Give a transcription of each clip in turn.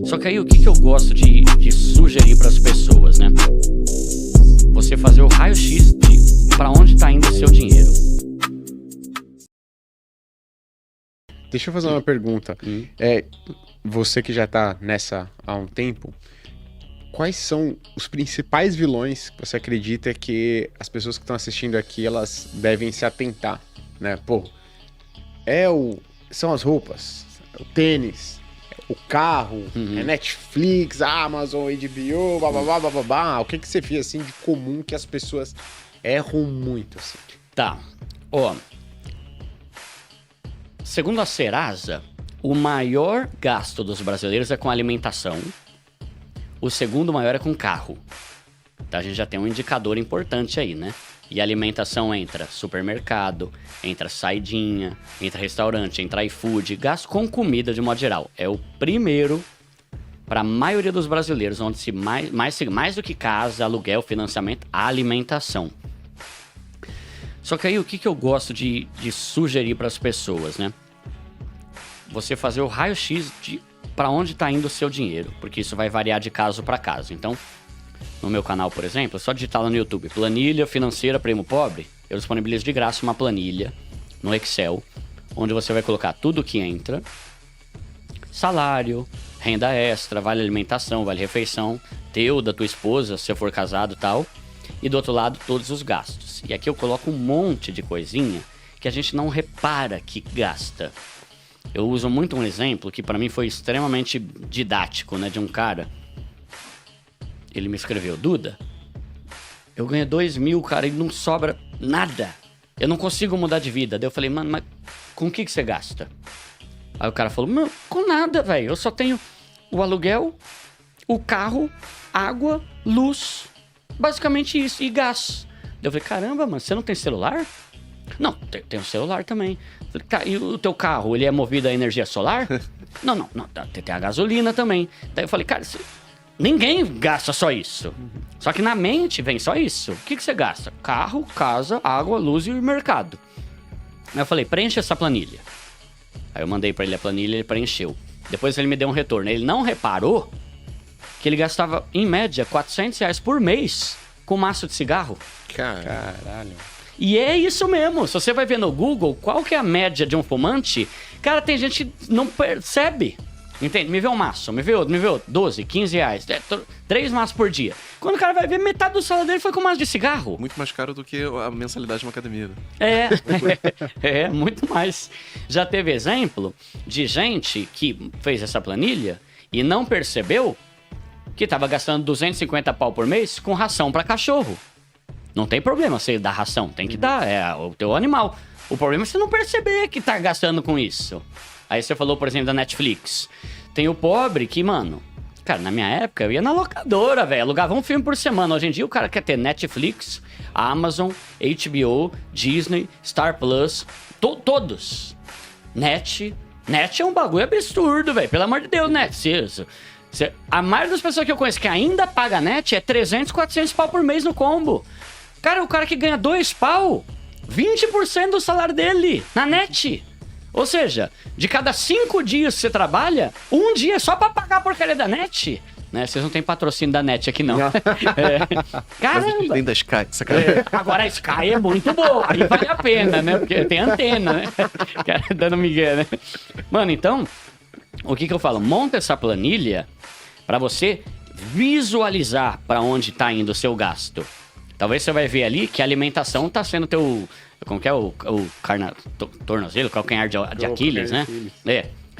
Só que aí o que eu gosto de sugerir para as pessoas, né? Você fazer o raio-x de para onde está indo o seu dinheiro. Deixa eu fazer uma pergunta. Você que já tá nessa há um tempo, quais são os principais vilões que você acredita que as pessoas que estão assistindo aqui, elas devem se atentar, né? Pô, são as roupas, o tênis, o carro, é Netflix, Amazon, HBO, bababá. O que você vê, assim, de comum que as pessoas erram muito, assim? Tá. Ó, segundo a Serasa, o maior gasto dos brasileiros é com alimentação. O segundo maior é com carro. Então a gente já tem um indicador importante aí, né? E alimentação entra supermercado, entra saidinha, entra restaurante, entra iFood, gasto com comida de modo geral. É o primeiro para a maioria dos brasileiros, onde se mais do que casa, aluguel, financiamento, alimentação. Só que aí o que eu gosto de sugerir para as pessoas, né? Você fazer o raio-x de para onde está indo o seu dinheiro, porque isso vai variar de caso para caso. Então, no meu canal, por exemplo, é só digitar lá no YouTube, Planilha Financeira Primo Pobre, eu disponibilizo de graça uma planilha no Excel, onde você vai colocar tudo que entra, salário, renda extra, vale alimentação, vale refeição, teu, da tua esposa, se for casado e tal, e do outro lado todos os gastos. E aqui eu coloco um monte de coisinha que a gente não repara que gasta. Eu uso muito um exemplo que para mim foi extremamente didático, né? De um cara. Ele me escreveu: Duda, eu ganho 2.000, cara, e não sobra nada. Eu não consigo mudar de vida. Daí eu falei: mano, mas com o que você gasta? Aí o cara falou: mano, com nada, velho. Eu só tenho o aluguel, o carro, água, luz. Basicamente isso. E gás. Daí eu falei: caramba, mano, você não tem celular? Não, tem um celular também. Falei: tá, e o teu carro, ele é movido a energia solar? Não, tem a gasolina também. Daí eu falei: cara, ninguém gasta só isso. Só que na mente vem só isso. O que você gasta? Carro, casa, água, luz e mercado. Aí eu falei: preencha essa planilha. Aí eu mandei pra ele a planilha, ele preencheu. Depois ele me deu um retorno. Ele não reparou que ele gastava, em média, R$400 por mês com maço de cigarro. Caralho. E é isso mesmo. Se você vai ver no Google qual que é a média de um fumante, cara, tem gente que não percebe. Entende? Me vê um maço, me vê outro, 12, 15 reais. 3 maços por dia. Quando o cara vai ver, metade do salário dele foi com maço de cigarro. Muito mais caro do que a mensalidade de uma academia. É, muito mais. Já teve exemplo de gente que fez essa planilha e não percebeu que tava gastando 250 pau por mês com ração para cachorro. Não tem problema você dar ração, tem que dar, é o teu animal. O problema é você não perceber que tá gastando com isso. Aí você falou, por exemplo, da Netflix. Tem o pobre que, mano, cara, na minha época eu ia na locadora, velho, alugava um filme por semana. Hoje em dia o cara quer ter Netflix, Amazon, HBO, Disney, Star Plus, todos. Net é um bagulho absurdo, velho, pelo amor de Deus, Net. A maioria das pessoas que eu conheço que ainda paga net é 300, 400 pau por mês no combo. Cara, o cara que ganha 2 pau, 20% do salário dele na net. Ou seja, de cada 5 dias que você trabalha, 1 dia é só pra pagar a porcaria da net. Né? Vocês não tem patrocínio da net aqui, não. Caramba! Nem da Sky, sacanagem. Agora a Sky é muito boa, aí vale a pena, né? Porque tem antena, né? Cara, dando migué, né? Mano, então, o que eu falo? Monta essa planilha pra você visualizar pra onde tá indo o seu gasto. Talvez você vai ver ali que a alimentação tá sendo teu... Como que é o tornozelo, calcanhar de Aquiles, né?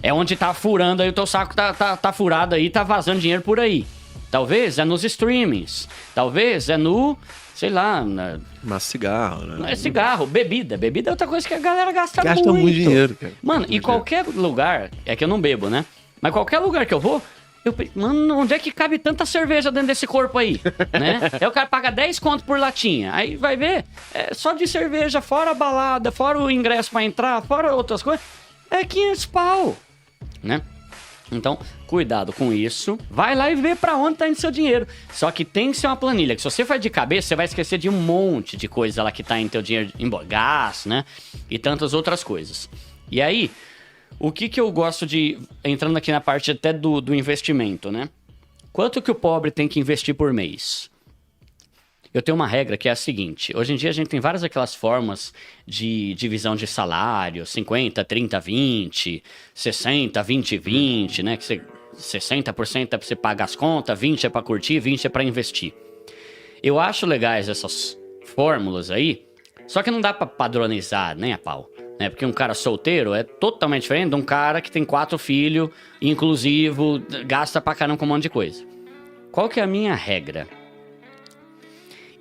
É onde tá furando aí, o teu saco tá furado aí, tá vazando dinheiro por aí. Talvez é nos streamings. Talvez é no, sei lá... Mas cigarro, né? Não é cigarro, bebida. Bebida é outra coisa que a galera gasta muito. Gasta muito dinheiro, cara. Mano, e qualquer lugar... É que eu não bebo, né? Mas qualquer lugar que eu vou... Mano, onde é que cabe tanta cerveja dentro desse corpo aí, né? Aí o cara paga 10 conto por latinha. Aí vai ver, só de cerveja, fora a balada, fora o ingresso pra entrar, fora outras coisas, é 500 pau, né? Então, cuidado com isso. Vai lá e vê pra onde tá indo seu dinheiro. Só que tem que ser uma planilha, que se você faz de cabeça, você vai esquecer de um monte de coisa lá que tá indo teu dinheiro, gás, né? E tantas outras coisas. E aí, O que eu gosto de... Entrando aqui na parte até do investimento, né? Quanto que o pobre tem que investir por mês? Eu tenho uma regra que é a seguinte. Hoje em dia a gente tem várias aquelas formas de divisão de salário. 50, 30, 20. 60, 20, 20, né? Que você, 60% é pra você pagar as contas, 20 é pra curtir, 20 é pra investir. Eu acho legais essas fórmulas aí, só que não dá pra padronizar, nem a pau. Né? Porque um cara solteiro é totalmente diferente de um cara que tem 4 filhos, inclusivo, gasta pra caramba com um monte de coisa. Qual que é a minha regra?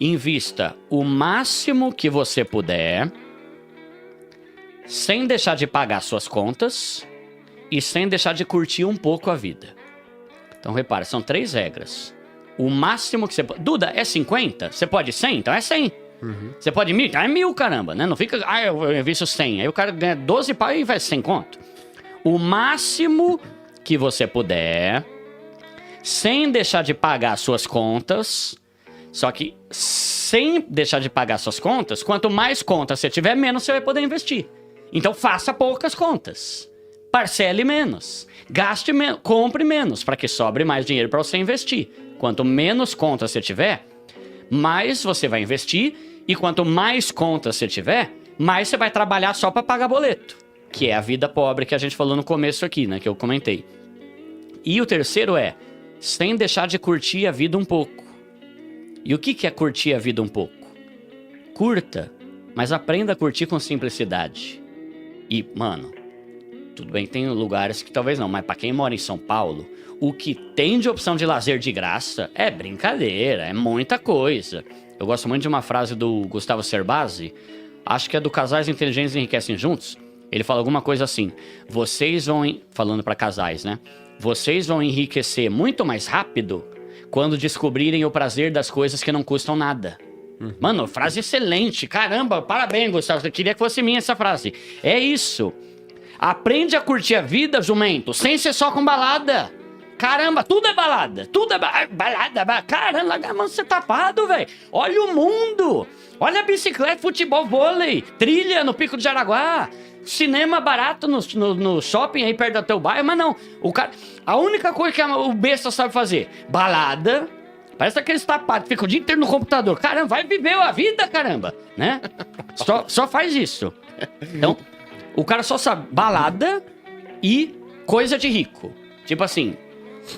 Invista o máximo que você puder, sem deixar de pagar suas contas e sem deixar de curtir um pouco a vida. Então, repara, são 3 regras. O máximo que você pode... Duda, é 50? Você pode 100? Então é 100. Você pode 1.000? Então é 1.000, caramba, né? Não fica... eu invisto 100. Aí o cara ganha 12 pau e investe 100 conto. O máximo que você puder, sem deixar de pagar suas contas. Só que sem deixar de pagar suas contas, quanto mais contas você tiver, menos você vai poder investir. Então faça poucas contas. Parcele menos. Gaste menos. Compre menos, para que sobre mais dinheiro para você investir. Quanto menos contas você tiver, mais você vai investir. E quanto mais contas você tiver, mais você vai trabalhar só para pagar boleto. Que é a vida pobre que a gente falou no começo aqui, né? Que eu comentei. E o terceiro é, sem deixar de curtir a vida um pouco. E o que é curtir a vida um pouco? Curta, mas aprenda a curtir com simplicidade. E, mano, tudo bem que tem lugares que talvez não, mas pra quem mora em São Paulo, o que tem de opção de lazer de graça é brincadeira, é muita coisa. Eu gosto muito de uma frase do Gustavo Cerbasi, acho que é do Casais Inteligentes Enriquecem Juntos. Ele fala alguma coisa assim, vocês vão, falando pra casais, né? Vocês vão enriquecer muito mais rápido quando descobrirem o prazer das coisas que não custam nada. Mano, frase excelente. Caramba, parabéns, Gustavo. Eu queria que fosse minha essa frase. É isso. Aprende a curtir a vida, jumento, sem ser só com balada. Caramba, tudo é balada. Tudo é balada. Caramba, mano, você tá tapado, velho. Olha o mundo. Olha a bicicleta, futebol, vôlei, trilha no Pico de Jaraguá. Cinema barato no shopping aí perto do teu bairro, mas não. O cara, a única coisa que o besta sabe fazer, balada. Parece aqueles tapados, fica o dia inteiro no computador. Caramba, vai viver a vida, caramba, né? Só faz isso. Então, o cara só sabe balada e coisa de rico. Tipo assim,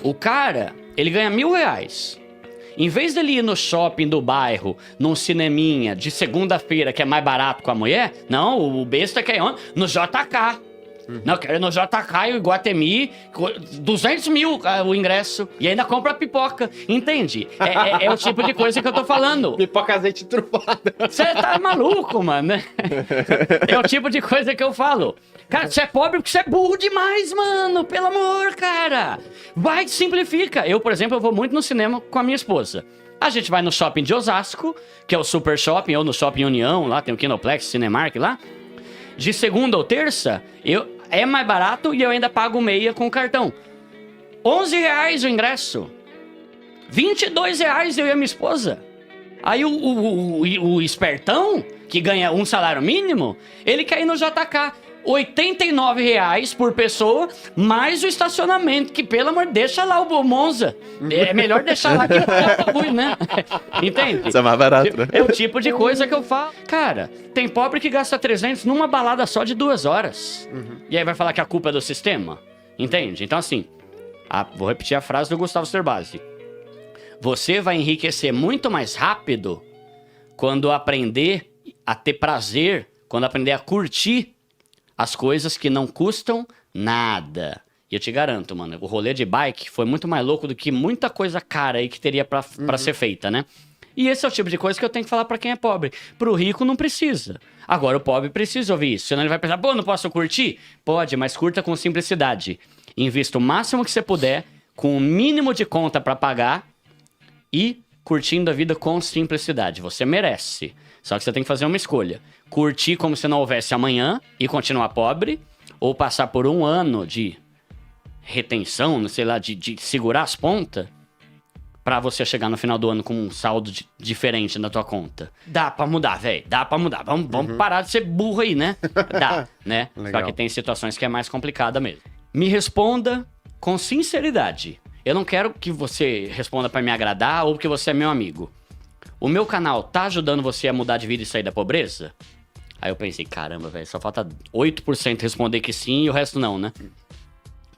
o cara, ele ganha R$1.000. Em vez dele ir no shopping do bairro, num cineminha de segunda-feira, que é mais barato com a mulher, não, o besta quer ir no JK. Não, quero ir no JK e o Iguatemi, 200 mil o ingresso, e ainda compra pipoca, entende? É o tipo de coisa que eu tô falando. Pipoca azeite trufada. Você tá maluco, mano. É o tipo de coisa que eu falo. Cara, você é pobre porque você é burro demais, mano. Pelo amor, cara. Vai, simplifica. Eu, por exemplo, eu vou muito no cinema com a minha esposa. A gente vai no shopping de Osasco, que é o Super Shopping, ou no Shopping União, lá tem o Kinoplex, Cinemark lá. De segunda ou terça, é mais barato e eu ainda pago meia com o cartão. R$11 o ingresso. R$22 eu e a minha esposa. Aí o espertão, que ganha um salário mínimo, ele quer ir no JK. R$89 por pessoa, mais o estacionamento, que pelo amor, deixa lá o Monza. É melhor deixar lá que o bagulho, né? Entende? Isso é mais barato, né? É o tipo de coisa que eu falo. Cara, tem pobre que gasta 300 numa balada só de 2 horas. E aí vai falar que a culpa é do sistema? Entende? Então assim, vou repetir a frase do Gustavo Cerbasi. Você vai enriquecer muito mais rápido quando aprender a ter prazer, quando aprender a curtir as coisas que não custam nada. E eu te garanto, mano, o rolê de bike foi muito mais louco do que muita coisa cara aí que teria pra ser feita, né? E esse é o tipo de coisa que eu tenho que falar pra quem é pobre. Pro rico não precisa. Agora o pobre precisa ouvir isso. Senão ele vai pensar, pô, não posso curtir? Pode, mas curta com simplicidade. Invista o máximo que você puder, com o mínimo de conta pra pagar e curtindo a vida com simplicidade. Você merece. Só que você tem que fazer uma escolha. Curtir como se não houvesse amanhã e continuar pobre, ou passar por um ano de retenção, sei lá, de segurar as pontas, pra você chegar no final do ano com um saldo diferente na tua conta? Dá pra mudar, velho. Dá pra mudar. Vamos parar de ser burro aí, né? Dá, né? Legal. Só que tem situações que é mais complicada mesmo. Me responda com sinceridade. Eu não quero que você responda pra me agradar ou porque você é meu amigo. O meu canal tá ajudando você a mudar de vida e sair da pobreza? Aí eu pensei, caramba, velho, só falta 8% responder que sim e o resto não, né?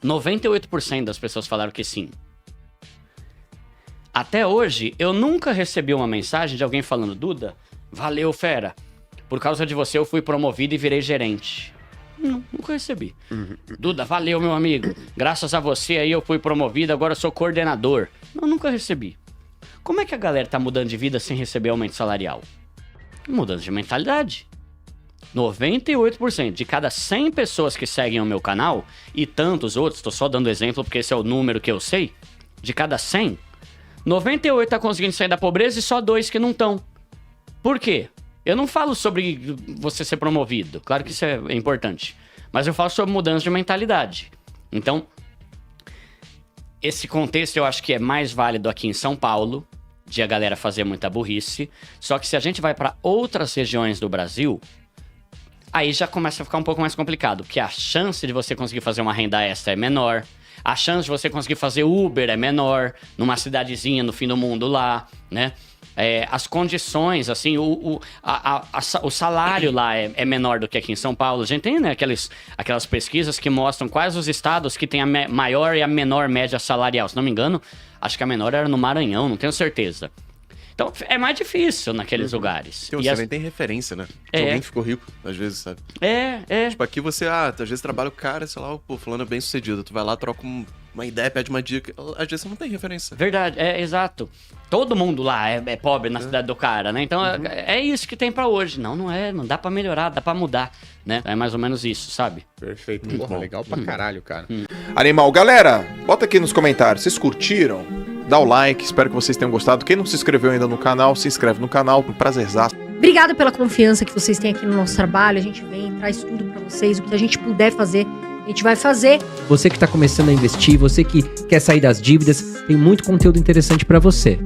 98% das pessoas falaram que sim. Até hoje, eu nunca recebi uma mensagem de alguém falando, Duda, valeu, fera. Por causa de você, eu fui promovido e virei gerente. Não, nunca recebi. Duda, valeu, meu amigo. Graças a você aí eu fui promovido, agora eu sou coordenador. Não, nunca recebi. Como é que a galera tá mudando de vida sem receber aumento salarial? Mudando de mentalidade. 98% de cada 100 pessoas que seguem o meu canal, e tantos outros, tô só dando exemplo porque esse é o número que eu sei, de cada 100, 98 tá conseguindo sair da pobreza e só 2 que não estão. Por quê? Eu não falo sobre você ser promovido, claro que isso é importante, mas eu falo sobre mudança de mentalidade. Então, esse contexto eu acho que é mais válido aqui em São Paulo, de a galera fazer muita burrice, só que se a gente vai para outras regiões do Brasil, aí já começa a ficar um pouco mais complicado, porque a chance de você conseguir fazer uma renda extra é menor, a chance de você conseguir fazer Uber é menor, numa cidadezinha no fim do mundo lá, né? As condições, assim, o salário lá é menor do que aqui em São Paulo. A gente tem, né, aquelas pesquisas que mostram quais os estados que têm a maior e a menor média salarial. Se não me engano, acho que a menor era no Maranhão, não tenho certeza. Então, é mais difícil naqueles lugares. Porque você nem tem referência, né? De alguém que ficou rico, às vezes, sabe? Tipo, aqui você, às vezes trabalha o cara, sei lá, pô, fulano é bem sucedido. Tu vai lá, troca uma ideia, pede uma dica. Às vezes você não tem referência. Verdade, exato. Todo mundo lá é pobre na cidade do cara, né? Então, é isso que tem pra hoje. Não é, não dá pra melhorar, dá pra mudar, né? É mais ou menos isso, sabe? Perfeito. Porra, legal pra caralho, cara. Animal, galera, bota aqui nos comentários, vocês curtiram? Dá o like, espero que vocês tenham gostado. Quem não se inscreveu ainda no canal, se inscreve no canal, um prazerzaço. Obrigada pela confiança que vocês têm aqui no nosso trabalho. A gente vem, traz tudo pra vocês, o que a gente puder fazer, a gente vai fazer. Você que tá começando a investir, você que quer sair das dívidas, tem muito conteúdo interessante pra você.